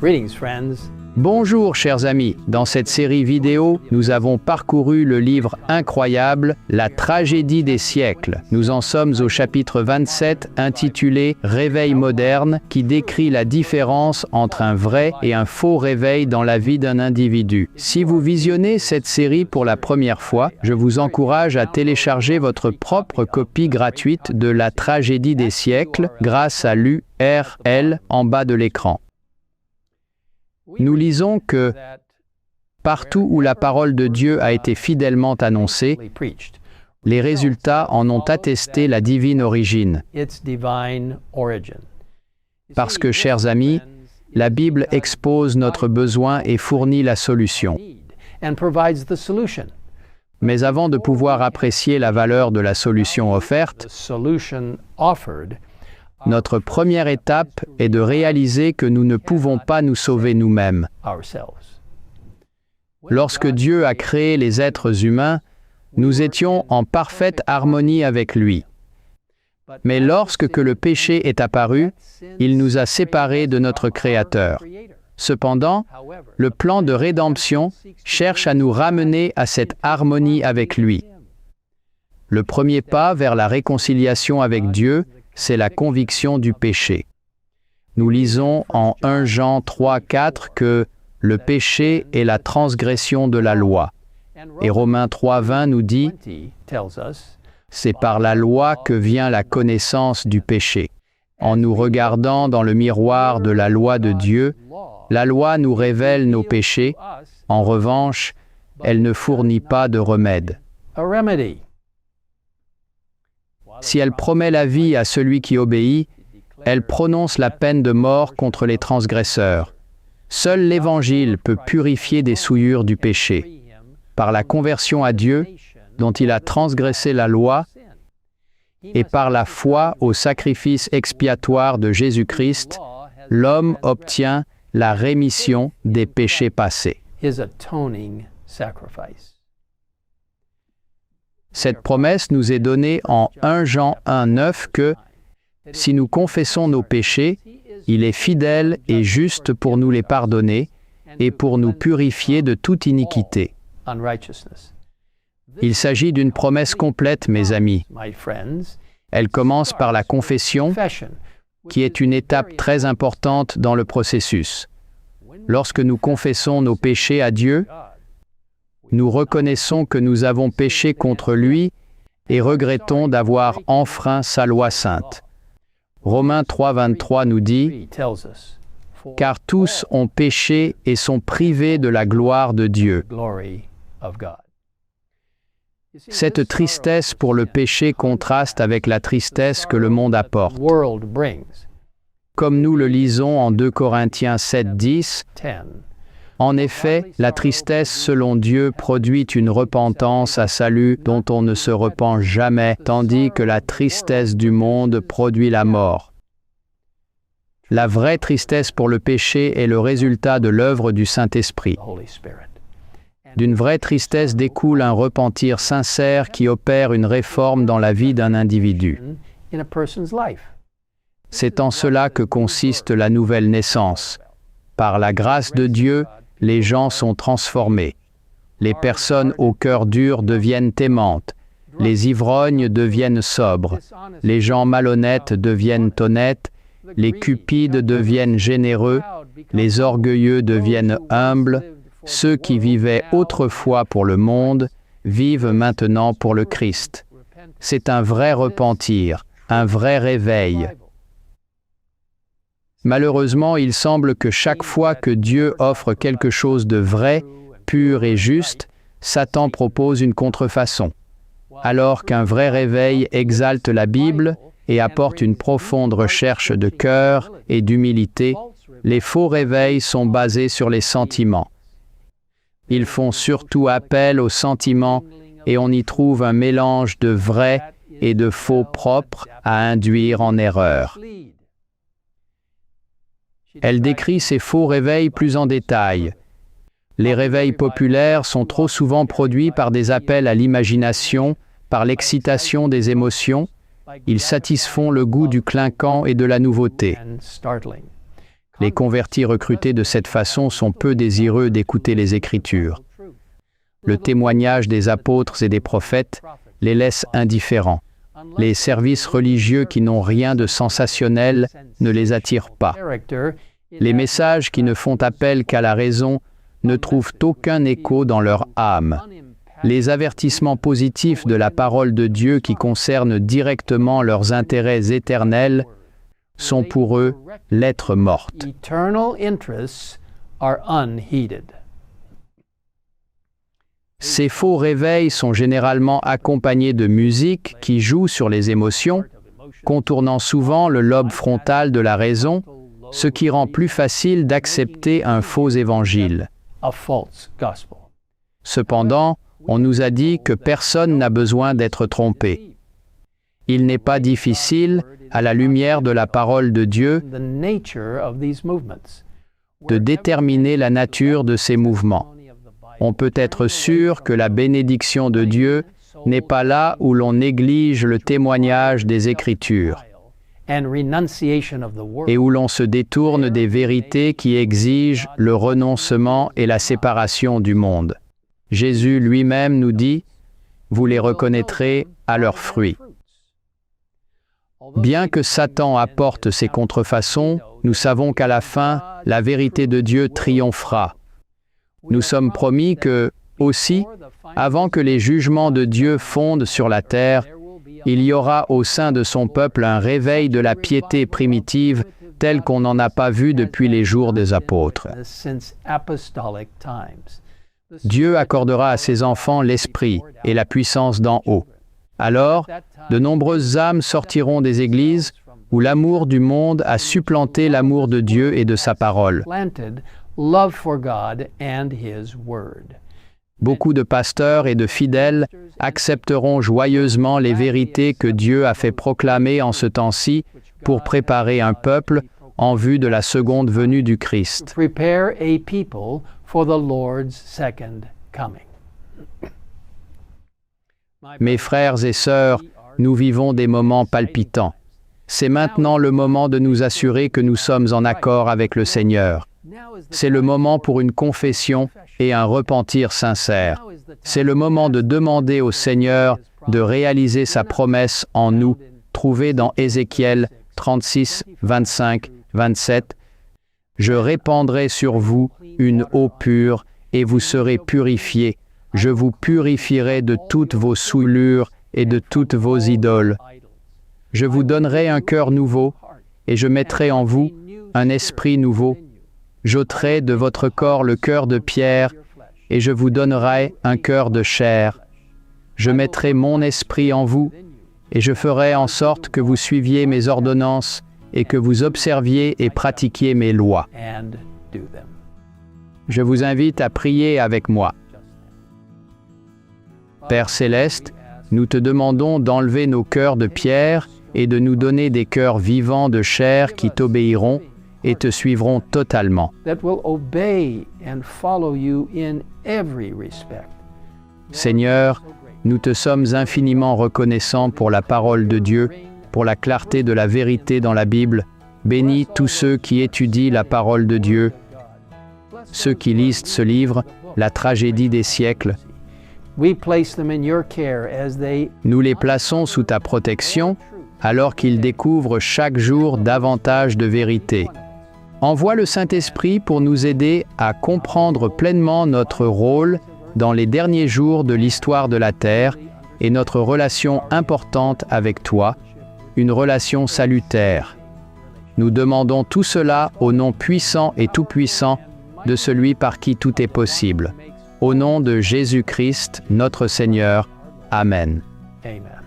Greetings, friends. Bonjour chers amis, dans cette série vidéo, nous avons parcouru le livre incroyable « La tragédie des siècles ». Nous en sommes au chapitre 27 intitulé « Réveil moderne » qui décrit la différence entre un vrai et un faux réveil dans la vie d'un individu. Si vous visionnez cette série pour la première fois, je vous encourage à télécharger votre propre copie gratuite de « La tragédie des siècles » grâce à l'URL en bas de l'écran. Nous lisons que partout où la parole de Dieu a été fidèlement annoncée, les résultats en ont attesté la divine origine. Parce que, chers amis, la Bible expose notre besoin et fournit la solution. Mais avant de pouvoir apprécier la valeur de la solution offerte, notre première étape est de réaliser que nous ne pouvons pas nous sauver nous-mêmes. Lorsque Dieu a créé les êtres humains, nous étions en parfaite harmonie avec lui. Mais lorsque le péché est apparu, il nous a séparés de notre Créateur. Cependant, le plan de rédemption cherche à nous ramener à cette harmonie avec lui. Le premier pas vers la réconciliation avec Dieu, c'est la conviction du péché. Nous lisons en 1 Jean 3,4 que le péché est la transgression de la loi. Et Romains 3,20 nous dit « C'est par la loi que vient la connaissance du péché. En nous regardant dans le miroir de la loi de Dieu, la loi nous révèle nos péchés. En revanche, elle ne fournit pas de remède. » Si elle promet la vie à celui qui obéit, elle prononce la peine de mort contre les transgresseurs. Seul l'Évangile peut purifier des souillures du péché. Par la conversion à Dieu, dont il a transgressé la loi, et par la foi au sacrifice expiatoire de Jésus-Christ, l'homme obtient la rémission des péchés passés. Cette promesse nous est donnée en 1 Jean 1,9 que, si nous confessons nos péchés, il est fidèle et juste pour nous les pardonner et pour nous purifier de toute iniquité. Il s'agit d'une promesse complète, mes amis. Elle commence par la confession, qui est une étape très importante dans le processus. Lorsque nous confessons nos péchés à Dieu, nous reconnaissons que nous avons péché contre lui et regrettons d'avoir enfreint sa loi sainte. Romains 3,23 nous dit « Car tous ont péché et sont privés de la gloire de Dieu. » Cette tristesse pour le péché contraste avec la tristesse que le monde apporte. Comme nous le lisons en 2 Corinthiens 7,10, en effet, la tristesse selon Dieu produit une repentance à salut dont on ne se repent jamais, tandis que la tristesse du monde produit la mort. La vraie tristesse pour le péché est le résultat de l'œuvre du Saint-Esprit. D'une vraie tristesse découle un repentir sincère qui opère une réforme dans la vie d'un individu. C'est en cela que consiste la nouvelle naissance. Par la grâce de Dieu, les gens sont transformés. Les personnes au cœur dur deviennent aimantes. Les ivrognes deviennent sobres. Les gens malhonnêtes deviennent honnêtes. Les cupides deviennent généreux. Les orgueilleux deviennent humbles. Ceux qui vivaient autrefois pour le monde vivent maintenant pour le Christ. C'est un vrai repentir, un vrai réveil. Malheureusement, il semble que chaque fois que Dieu offre quelque chose de vrai, pur et juste, Satan propose une contrefaçon. Alors qu'un vrai réveil exalte la Bible et apporte une profonde recherche de cœur et d'humilité, les faux réveils sont basés sur les sentiments. Ils font surtout appel aux sentiments et on y trouve un mélange de vrai et de faux propres à induire en erreur. Elle décrit ces faux réveils plus en détail. Les réveils populaires sont trop souvent produits par des appels à l'imagination, par l'excitation des émotions. Ils satisfont le goût du clinquant et de la nouveauté. Les convertis recrutés de cette façon sont peu désireux d'écouter les Écritures. Le témoignage des apôtres et des prophètes les laisse indifférents. Les services religieux qui n'ont rien de sensationnel ne les attirent pas. Les messages qui ne font appel qu'à la raison ne trouvent aucun écho dans leur âme. Les avertissements positifs de la parole de Dieu qui concernent directement leurs intérêts éternels sont pour eux lettres mortes. Ces faux réveils sont généralement accompagnés de musique qui joue sur les émotions, contournant souvent le lobe frontal de la raison, ce qui rend plus facile d'accepter un faux évangile. Cependant, on nous a dit que personne n'a besoin d'être trompé. Il n'est pas difficile, à la lumière de la parole de Dieu, de déterminer la nature de ces mouvements. On peut être sûr que la bénédiction de Dieu n'est pas là où l'on néglige le témoignage des Écritures et où l'on se détourne des vérités qui exigent le renoncement et la séparation du monde. Jésus lui-même nous dit « Vous les reconnaîtrez à leurs fruits ». Bien que Satan apporte ses contrefaçons, nous savons qu'à la fin, la vérité de Dieu triomphera. Nous sommes promis que, aussi, avant que les jugements de Dieu fondent sur la terre, il y aura au sein de son peuple un réveil de la piété primitive tel qu'on n'en a pas vu depuis les jours des apôtres. Dieu accordera à ses enfants l'esprit et la puissance d'en haut. Alors, de nombreuses âmes sortiront des églises où l'amour du monde a supplanté l'amour de Dieu et de sa parole. Beaucoup de pasteurs et de fidèles accepteront joyeusement les vérités que Dieu a fait proclamer en ce temps-ci pour préparer un peuple en vue de la seconde venue du Christ. Mes frères et sœurs, nous vivons des moments palpitants. C'est maintenant le moment de nous assurer que nous sommes en accord avec le Seigneur. C'est le moment pour une confession et un repentir sincère. C'est le moment de demander au Seigneur de réaliser sa promesse en nous, trouvée dans Ézéchiel 36, 25, 27. « Je répandrai sur vous une eau pure, et vous serez purifiés. Je vous purifierai de toutes vos souillures et de toutes vos idoles. Je vous donnerai un cœur nouveau, et je mettrai en vous un esprit nouveau. J'ôterai de votre corps le cœur de pierre, et je vous donnerai un cœur de chair. Je mettrai mon esprit en vous, et je ferai en sorte que vous suiviez mes ordonnances, et que vous observiez et pratiquiez mes lois. » Je vous invite à prier avec moi. Père céleste, nous te demandons d'enlever nos cœurs de pierre et de nous donner des cœurs vivants de chair qui t'obéiront et te suivront totalement. Seigneur, nous te sommes infiniment reconnaissants pour la parole de Dieu, pour la clarté de la vérité dans la Bible. Bénis tous ceux qui étudient la parole de Dieu, ceux qui lisent ce livre, la tragédie des siècles. Nous les plaçons sous ta protection, alors qu'ils découvrent chaque jour davantage de vérité. Envoie le Saint-Esprit pour nous aider à comprendre pleinement notre rôle dans les derniers jours de l'histoire de la Terre et notre relation importante avec toi, une relation salutaire. Nous demandons tout cela au nom puissant et tout-puissant de celui par qui tout est possible. Au nom de Jésus-Christ, notre Seigneur. Amen. Amen.